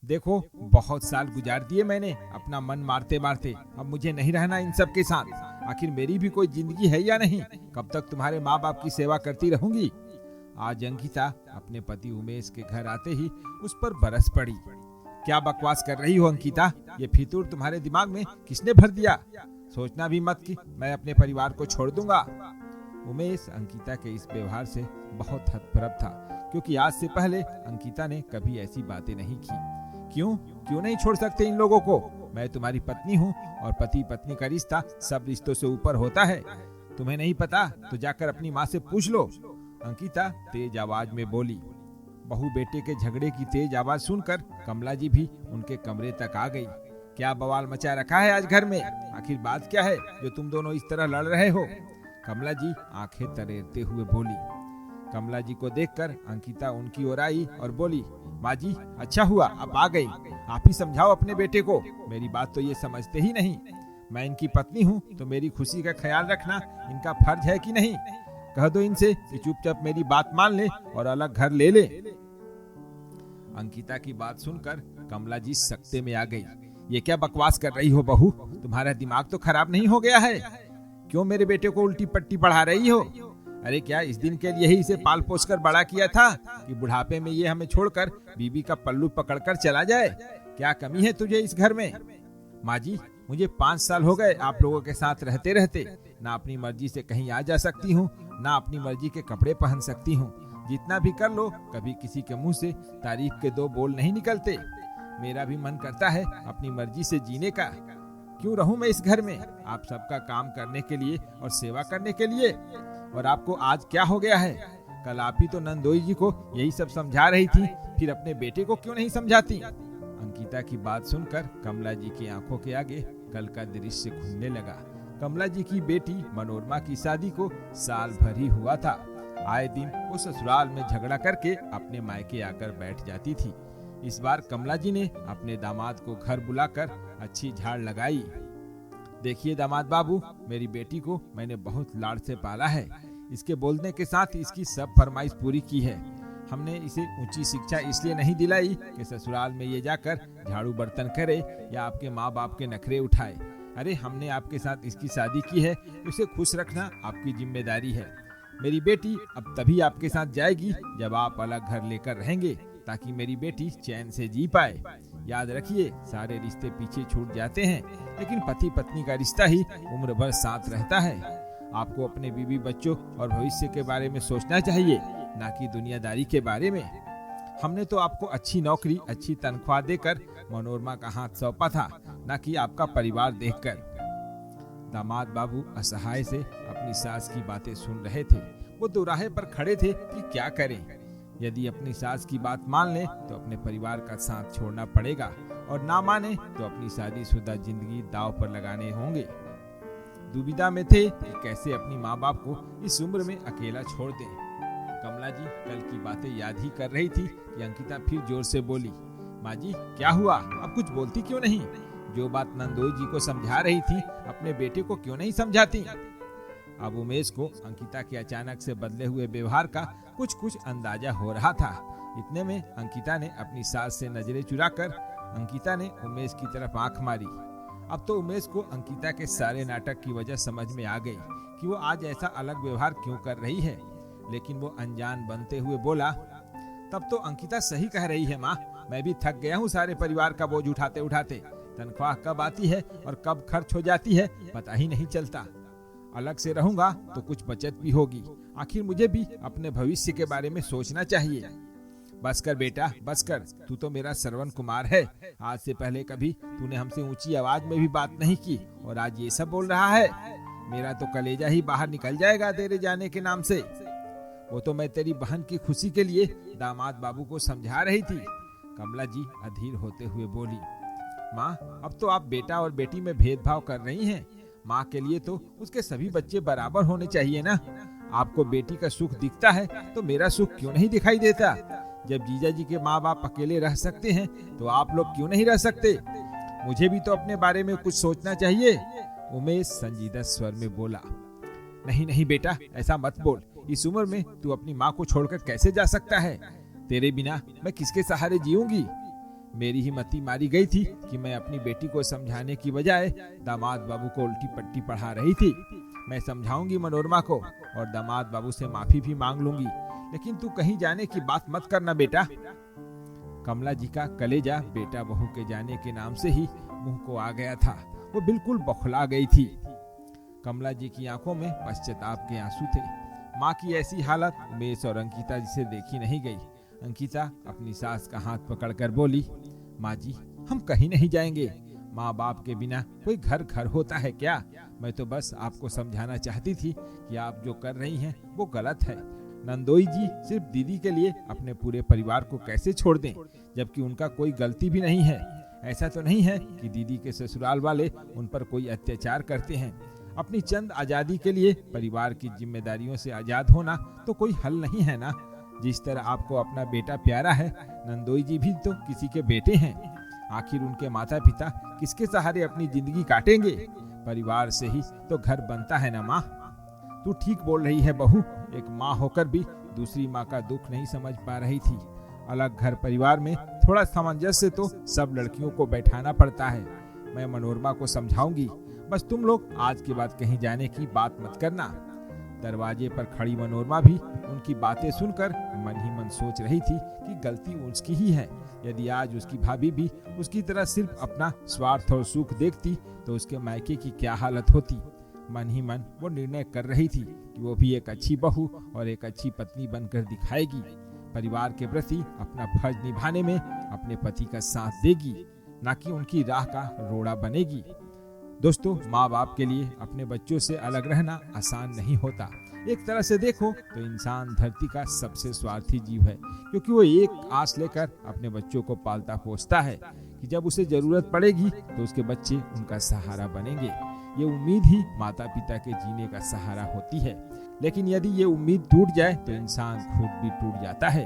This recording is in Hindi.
देखो, बहुत साल गुजार दिए मैंने अपना मन मारते मारते, अब मुझे नहीं रहना इन सब के साथ। आखिर मेरी भी कोई जिंदगी है या नहीं? कब तक तुम्हारे माँ बाप की सेवा करती रहूंगी? आज अंकिता अपने पति उमेश के घर आते ही उस पर बरस पड़ी। क्या बकवास कर रही हो अंकिता? ये फितूर तुम्हारे दिमाग में किसने भर दिया? सोचना भी मत कि मैं अपने परिवार को छोड़ दूंगा। उमेश अंकिता के इस व्यवहार से बहुत हतप्रभ था, क्योंकि आज से पहले अंकिता ने कभी ऐसी बातें नहीं की। क्यों नहीं छोड़ सकते इन लोगों को? मैं तुम्हारी पत्नी हूँ और पति पत्नी का रिश्ता सब रिश्तों से ऊपर होता है। तुम्हें नहीं पता तो जाकर अपनी माँ से पूछ लो। अंकिता तेज आवाज में बोली। बहू बेटे के झगड़े की तेज आवाज सुनकर कमला जी भी उनके कमरे तक आ गई। क्या बवाल मचा रखा है आज घर में? आखिर बात क्या है जो तुम दोनों इस तरह लड़ रहे हो? कमला जी आंखें तरेरते हुए बोली। कमला जी को देखकर अंकिता उनकी ओर आई और बोली, माँ जी, अच्छा हुआ आप आ गई। आप ही समझाओ अपने बेटे को। मेरी बात तो ये समझते ही नहीं। मैं इनकी पत्नी हूँ तो मेरी खुशी का ख्याल रखना इनका फर्ज है कि नहीं? कह दो इनसे कि चुपचाप मेरी बात मान ले और अलग घर ले ले। अंकिता की बात सुनकर कमला जी सख्ते में आ गई। ये क्या बकवास कर रही हो बहू? तुम्हारा दिमाग तो खराब नहीं हो गया है? क्यों मेरे बेटे को उल्टी पट्टी पढ़ा रही हो? अरे क्या इस दिन के लिए ही इसे पाल पोस कर बड़ा किया था कि बुढ़ापे में ये हमें छोड़कर बीबी का पल्लू पकड़कर चला जाए? क्या कमी है तुझे इस घर में? माँ जी, मुझे 5 साल हो गए आप लोगों के साथ रहते रहते। ना अपनी मर्जी से कहीं आ जा सकती हूँ, ना अपनी मर्जी के कपड़े पहन सकती हूँ। जितना भी कर लो, कभी किसी के मुंह से तारीफ के 2 बोल नहीं निकलते। मेरा भी मन करता है अपनी मर्जी से जीने का। क्यों रहूं मैं इस घर में आप सबका काम करने के लिए और सेवा करने के लिए? और आपको आज क्या हो गया है? कल आप ही तो नंदोई जी को यही सब समझा रही थी, फिर अपने बेटे को क्यों नहीं समझाती? अंकिता की बात सुनकर कमला जी की आंखों के आगे कल का दृश्य घूमने लगा। कमला जी की बेटी मनोरमा की शादी को साल भर ही हुआ था। आए दिन वो ससुराल में झगड़ा करके अपने मायके आकर बैठ जाती थी। इस बार कमला जी ने अपने दामाद को घर बुलाकर अच्छी झाड़ लगाई। देखिए दामाद बाबू, मेरी बेटी को मैंने बहुत लाड़ से पाला है। इसके बोलने के साथ इसकी सब फरमाइश पूरी की है। हमने इसे ऊंची शिक्षा इसलिए नहीं दिलाई कि ससुराल में ये जाकर झाड़ू बर्तन करे या आपके माँ बाप के नखरे उठाए। अरे हमने आपके साथ इसकी शादी की है, उसे खुश रखना आपकी जिम्मेदारी है। मेरी बेटी अब तभी आपके साथ जाएगी जब आप अलग घर लेकर रहेंगे, ताकि मेरी बेटी चैन से जी पाए। याद रखिए, सारे रिश्ते पीछे छूट जाते हैं, लेकिन पति पत्नी का रिश्ता ही उम्र भर साथ रहता है। आपको अपने बीवी बच्चों और भविष्य के बारे में सोचना चाहिए, ना कि दुनियादारी के बारे में। हमने तो आपको अच्छी नौकरी, अच्छी तनख्वाह देकर मनोरमा का हाथ सौंपा था, ना कि आपका परिवार देखकर। दामाद बाबू असहाय से अपनी सास की बातें सुन रहे थे। वो दोराहे पर खड़े थे कि क्या करें। यदि अपनी सास की बात मान ले तो अपने परिवार का साथ छोड़ना पड़ेगा, और ना माने तो अपनी शादीशुदा जिंदगी दांव पर लगाने होंगे। दुविधा में थे कि कैसे अपनी माँ बाप को इस उम्र में अकेला छोड़ दें। कमला जी कल की बातें याद ही कर रही थी कि अंकिता फिर जोर से बोली, माँ जी क्या हुआ? अब कुछ बोलती क्यों नहीं? जो बात नंदोई जी को समझा रही थी, अपने बेटे को क्यों नहीं समझाती? अब उमेश को अंकिता के अचानक से बदले हुए व्यवहार का कुछ अंदाजा हो रहा था। इतने में अंकिता ने अपनी सास से नजरें चुराकर अंकिता ने उमेश की तरफ आंख मारी। अब तो उमेश को अंकिता के सारे नाटक की वजह समझ में आ गई कि वो आज ऐसा अलग व्यवहार क्यों कर रही है। लेकिन वो अनजान बनते हुए बोला, तब तो अंकिता सही कह रही है माँ, मैं भी थक गया हूँ सारे परिवार का बोझ उठाते उठाते। तनख्वाह कब आती है और कब खर्च हो जाती है पता ही नहीं चलता। अलग से रहूंगा तो कुछ बचत भी होगी। आखिर मुझे भी अपने भविष्य के बारे में सोचना चाहिए। बस कर बेटा, बस कर। तू तो मेरा श्रवण कुमार है। आज से पहले कभी तूने हमसे ऊंची आवाज में भी बात नहीं की, और आज ये सब बोल रहा है। मेरा तो कलेजा ही बाहर निकल जाएगा तेरे जाने के नाम से। वो तो मैं तेरी बहन की खुशी के लिए दामाद बाबू को समझा रही थी। कमला जी अधीर होते हुए बोली, माँ अब तो आप बेटा और बेटी में भेदभाव कर रही हैं। माँ के लिए तो उसके सभी बच्चे बराबर होने चाहिए ना। आपको बेटी का सुख दिखता है तो मेरा सुख क्यों नहीं दिखाई देता? जब जीजा जी के माँ बाप अकेले रह सकते हैं तो आप लोग क्यों नहीं रह सकते? मुझे भी तो अपने बारे में कुछ सोचना चाहिए। उमेश संजीदा स्वर में बोला, नहीं नहीं बेटा, ऐसा मत बोल। इस उम्र में तू अपनी माँ को छोड़कर कैसे जा सकता है? तेरे बिना मैं किसके सहारे जीऊंगी? मेरी ही मति मारी गई थी कि मैं अपनी बेटी को समझाने की बजाय दामाद बाबू को उल्टी पट्टी पढ़ा रही थी। मैं समझाऊंगी मनोरमा को और दामाद बाबू से माफी भी मांग लूंगी, लेकिन तू कहीं जाने की बात मत करना बेटा। कमला जी का कलेजा बेटा बहू के जाने के नाम से ही मुंह को आ गया था। वो बिल्कुल बौखला गई थी। कमला जी की आंखों में पश्चाताप के आंसू थे। माँ की ऐसी हालत उमेश और अंकिता जी से देखी नहीं गई। अंकिता अपनी सास का हाथ पकड़कर बोली, माँ जी हम कहीं नहीं जाएंगे। माँ बाप के बिना कोई घर घर होता है क्या? मैं तो बस आपको समझाना चाहती थी कि आप जो कर रही हैं वो गलत है। नंदोई जी सिर्फ दीदी के लिए अपने पूरे परिवार को कैसे छोड़ दें, जबकि उनका कोई गलती भी नहीं है। ऐसा तो नहीं है कि दीदी के ससुराल वाले उन पर कोई अत्याचार करते हैं। अपनी चंद आजादी के लिए परिवार की जिम्मेदारियों से आजाद होना तो कोई हल नहीं है ना। जिस तरह आपको अपना बेटा प्यारा है, नंदोई जी भी तो किसी के बेटे हैं। आखिर उनके माता पिता किसके सहारे अपनी जिंदगी काटेंगे? परिवार से ही तो घर बनता है ना माँ। तू ठीक बोल रही है बहू। एक माँ होकर भी दूसरी माँ का दुख नहीं समझ पा रही थी। अलग घर परिवार में थोड़ा सामंजस्य तो सब लड़कियों को बैठाना पड़ता है। मैं मनोरमा को समझाऊंगी, बस तुम लोग आज के बाद कहीं जाने की बात मत करना। दरवाजे पर खड़ी मनोरमा भी उनकी बातें सुनकर मन ही मन सोच रही थी कि गलती उसकी ही है। यदि आज उसकी भाभी भी उसकी तरह सिर्फ अपना स्वार्थ और सुख देखती तो उसके मायके की क्या हालत होती। मन ही मन वो निर्णय कर रही थी कि वो भी एक अच्छी बहू और एक अच्छी पत्नी बनकर दिखाएगी। परिवार के प्रति अपना फर्ज निभाने में अपने पति का साथ देगी, न कि उनकी राह का रोड़ा बनेगी। दोस्तों, माँ बाप के लिए अपने बच्चों से अलग रहना आसान नहीं होता। एक तरह से देखो तो इंसान धरती का सबसे स्वार्थी जीव है, क्योंकि वो एक आस लेकर अपने बच्चों को पालता पोसता है कि जब उसे जरूरत पड़ेगी तो उसके बच्चे उनका सहारा बनेंगे। ये उम्मीद ही माता पिता के जीने का सहारा होती है। लेकिन यदि ये उम्मीद टूट जाए तो इंसान खुद भी टूट जाता है।